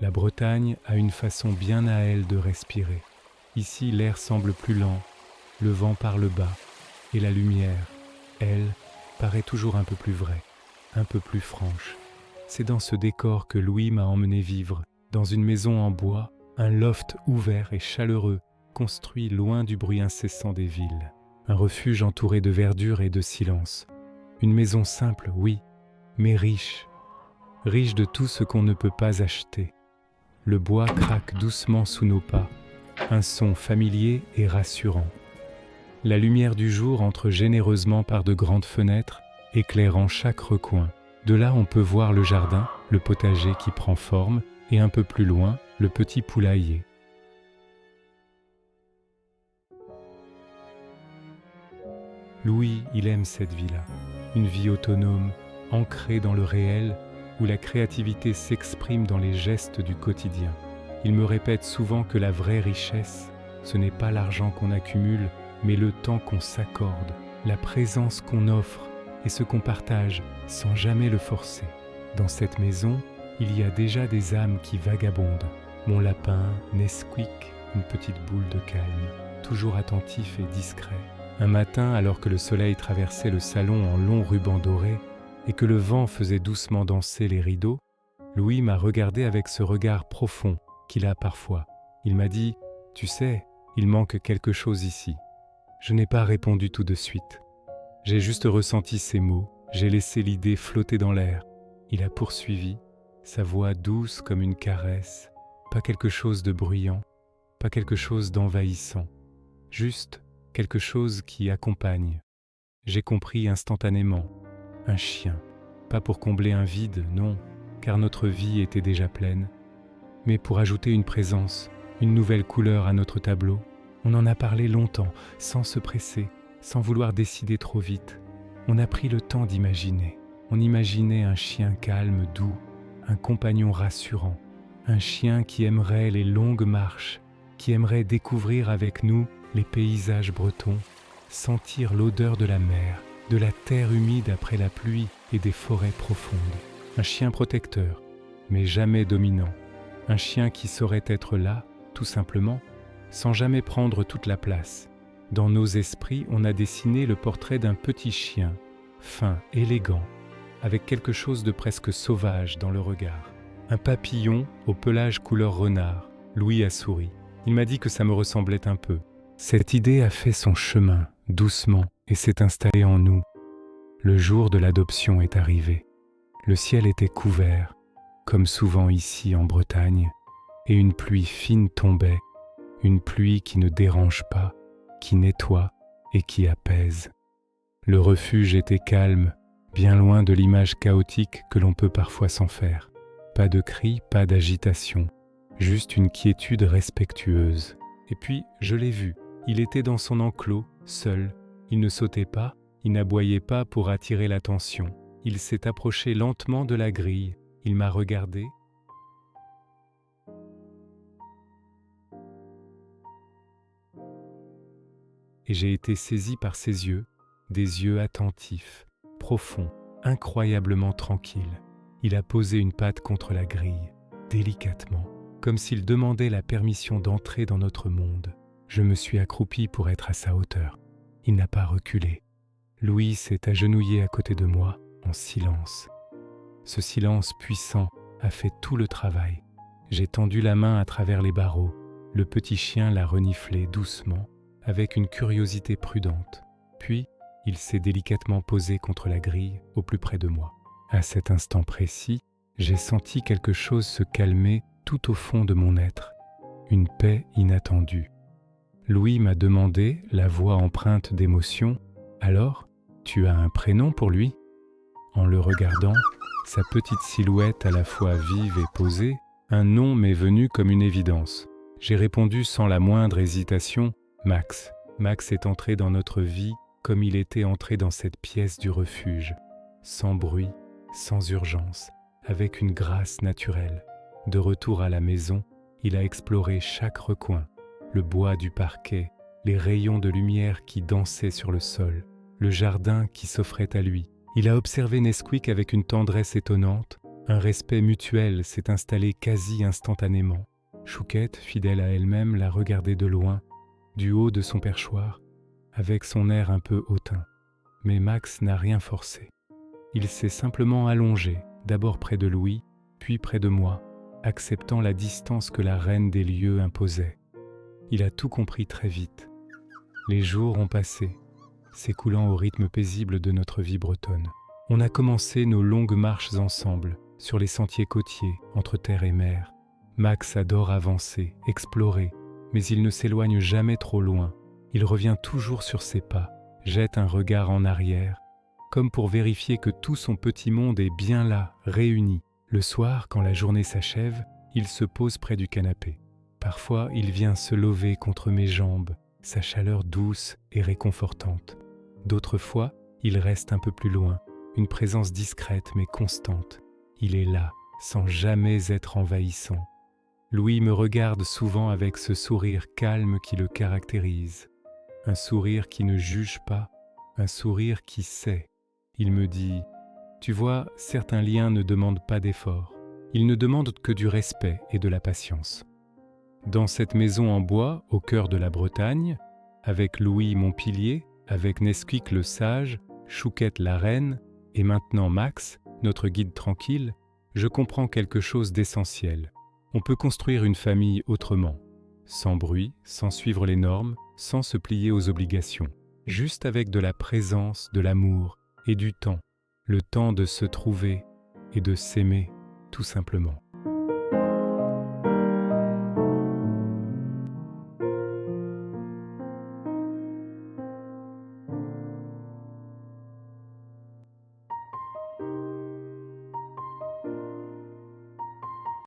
La Bretagne a une façon bien à elle de respirer. Ici, l'air semble plus lent, le vent parle bas, et la lumière, elle, paraît toujours un peu plus vraie, un peu plus franche. C'est dans ce décor que Louis m'a emmené vivre, dans une maison en bois, un loft ouvert et chaleureux, construit loin du bruit incessant des villes. Un refuge entouré de verdure et de silence. Une maison simple, oui, mais riche, riche de tout ce qu'on ne peut pas acheter. Le bois craque doucement sous nos pas, un son familier et rassurant. La lumière du jour entre généreusement par de grandes fenêtres, éclairant chaque recoin. De là, on peut voir le jardin, le potager qui prend forme, et un peu plus loin, le petit poulailler. Louis, il aime cette vie-là, une vie autonome, ancrée dans le réel, où la créativité s'exprime dans les gestes du quotidien. Il me répète souvent que la vraie richesse, ce n'est pas l'argent qu'on accumule, mais le temps qu'on s'accorde, la présence qu'on offre et ce qu'on partage sans jamais le forcer. Dans cette maison, il y a déjà des âmes qui vagabondent. Mon lapin, Nesquik, une petite boule de calme, toujours attentif et discret. Un matin, alors que le soleil traversait le salon en longs rubans dorés et que le vent faisait doucement danser les rideaux, Louis m'a regardé avec ce regard profond qu'il a parfois. Il m'a dit « Tu sais, il manque quelque chose ici ». Je n'ai pas répondu tout de suite. J'ai juste ressenti ces mots, j'ai laissé l'idée flotter dans l'air. Il a poursuivi, sa voix douce comme une caresse, pas quelque chose de bruyant, pas quelque chose d'envahissant, juste quelque chose qui accompagne. J'ai compris instantanément, un chien, pas pour combler un vide, non, car notre vie était déjà pleine, mais pour ajouter une présence, une nouvelle couleur à notre tableau. On en a parlé longtemps, sans se presser, sans vouloir décider trop vite. On a pris le temps d'imaginer. On imaginait un chien calme, doux, un compagnon rassurant, un chien qui aimerait les longues marches, qui aimerait découvrir avec nous les paysages bretons, sentir l'odeur de la mer, de la terre humide après la pluie et des forêts profondes. Un chien protecteur, mais jamais dominant. Un chien qui saurait être là, tout simplement, sans jamais prendre toute la place. Dans nos esprits, on a dessiné le portrait d'un petit chien, fin, élégant, avec quelque chose de presque sauvage dans le regard. Un papillon au pelage couleur renard. Louis a souri. Il m'a dit que ça me ressemblait un peu. Cette idée a fait son chemin, doucement, et s'est installée en nous. Le jour de l'adoption est arrivé. Le ciel était couvert, comme souvent ici en Bretagne, et une pluie fine tombait, une pluie qui ne dérange pas, qui nettoie et qui apaise. Le refuge était calme, bien loin de l'image chaotique que l'on peut parfois s'en faire. Pas de cris, pas d'agitation, juste une quiétude respectueuse. Et puis, je l'ai vu, il était dans son enclos, seul. Il ne sautait pas, il n'aboyait pas pour attirer l'attention. Il s'est approché lentement de la grille, il m'a regardé. Et j'ai été saisi par ses yeux, des yeux attentifs, profonds, incroyablement tranquilles. Il a posé une patte contre la grille, délicatement, comme s'il demandait la permission d'entrer dans notre monde. Je me suis accroupi pour être à sa hauteur. Il n'a pas reculé. Louis s'est agenouillé à côté de moi, en silence. Ce silence puissant a fait tout le travail. J'ai tendu la main à travers les barreaux. Le petit chien l'a reniflé doucement, avec une curiosité prudente. Puis, il s'est délicatement posé contre la grille, au plus près de moi. À cet instant précis, j'ai senti quelque chose se calmer tout au fond de mon être. Une paix inattendue. Louis m'a demandé, la voix empreinte d'émotion, « Alors, tu as un prénom pour lui ?» En le regardant, sa petite silhouette à la fois vive et posée, un nom m'est venu comme une évidence. J'ai répondu sans la moindre hésitation, « Max ». Max est entré dans notre vie comme il était entré dans cette pièce du refuge, sans bruit, sans urgence, avec une grâce naturelle. De retour à la maison, il a exploré chaque recoin, le bois du parquet, les rayons de lumière qui dansaient sur le sol, le jardin qui s'offrait à lui. Il a observé Nesquik avec une tendresse étonnante, Un respect mutuel s'est installé quasi instantanément. Chouquette, fidèle à elle-même, la regardait de loin, du haut de son perchoir, avec son air un peu hautain. Mais Max n'a rien forcé. Il s'est simplement allongé, d'abord près de Louis, puis près de moi, acceptant la distance que la reine des lieux imposait. Il a tout compris très vite. Les jours ont passé, s'écoulant au rythme paisible de notre vie bretonne. On a commencé nos longues marches ensemble, sur les sentiers côtiers, entre terre et mer. Max adore avancer, explorer, mais il ne s'éloigne jamais trop loin. Il revient toujours sur ses pas, jette un regard en arrière, comme pour vérifier que tout son petit monde est bien là, réuni. Le soir, quand la journée s'achève, il se pose près du canapé. Parfois, il vient se lever contre mes jambes, sa chaleur douce et réconfortante. D'autres fois, il reste un peu plus loin, une présence discrète mais constante. Il est là, sans jamais être envahissant. Louis me regarde souvent avec ce sourire calme qui le caractérise. Un sourire qui ne juge pas, un sourire qui sait. Il me dit « Tu vois, certains liens ne demandent pas d'effort. Ils ne demandent que du respect et de la patience. » Dans cette maison en bois, au cœur de la Bretagne, avec Louis mon pilier, avec Nesquik le sage, Chouquette la reine, et maintenant Max, notre guide tranquille, je comprends quelque chose d'essentiel. On peut construire une famille autrement, sans bruit, sans suivre les normes, sans se plier aux obligations, juste avec de la présence, de l'amour et du temps, le temps de se trouver et de s'aimer tout simplement.